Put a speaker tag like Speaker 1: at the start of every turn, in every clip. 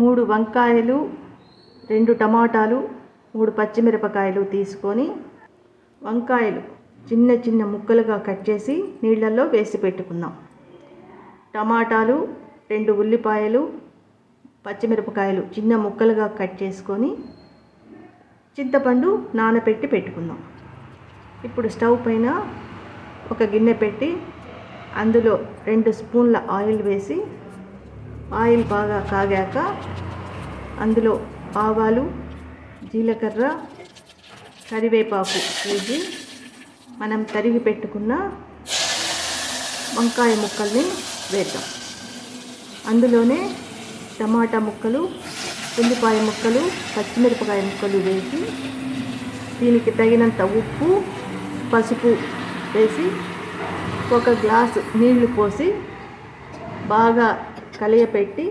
Speaker 1: 3 వంకాయలు, 2 టమాటాలు, 3 పచ్చిమిరపకాయలు తీసుకొని వంకాయలు చిన్న చిన్న ముక్కలుగా కట్ చేసి నీళ్ళల్లో వేసి పెట్టుకుందాం. టమాటాలు, 2 ఉల్లిపాయలు, పచ్చిమిరపకాయలు చిన్న ముక్కలుగా కట్ చేసుకొని చింతపండు నానబెట్టి పెట్టుకుందాం. ఇప్పుడు స్టవ్ పైన ఒక గిన్నె పెట్టి అందులో 2 స్పూన్ల ఆయిల్ వేసి ఆయిల్ బాగా కాగాక అందులో ఆవాలు, జీలకర్ర, కరివేపాకు వేసి మనం తరిగి పెట్టుకున్న వంకాయ ముక్కల్ని వేద్దాం. అందులోనే టమాటా ముక్కలు, ఉల్లిపాయ ముక్కలు, పచ్చిమిరపకాయ ముక్కలు వేసి దీనికి తగినంత ఉప్పు, పసుపు వేసి 1 గ్లాసు నీళ్లు పోసి బాగా కలియపెట్టి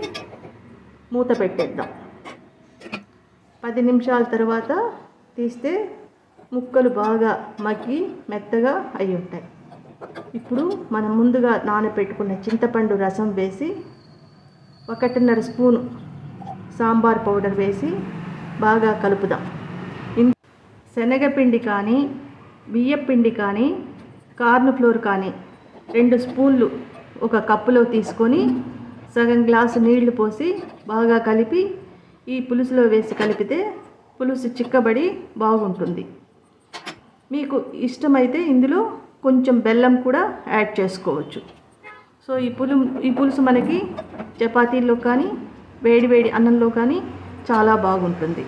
Speaker 1: మూత పెట్టేద్దాం. 10 నిమిషాల తర్వాత తీస్తే ముక్కలు బాగా మగ్గి మెత్తగా అయి ఉంటాయి. ఇప్పుడు మనం ముందుగా నానబెట్టుకున్న చింతపండు రసం వేసి 1.5 స్పూను సాంబార్ పౌడర్ వేసి బాగా కలుపుదాం. శనగపిండి కానీ, బియ్యపిండి కానీ, కార్న్ ఫ్లోర్ కానీ 2 స్పూన్లు ఒక కప్పులో తీసుకొని సగం గ్లాసు నీళ్లు పోసి బాగా కలిపి ఈ పులుసులో వేసి కలిపితే పులుసు చిక్కబడి బాగుంటుంది. మీకు ఇష్టమైతే ఇందులో కొంచెం బెల్లం కూడా యాడ్ చేసుకోవచ్చు. సో ఈ పులుసు మనకి చపాతీల్లో కానీ వేడి వేడి అన్నంలో కానీ చాలా బాగుంటుంది.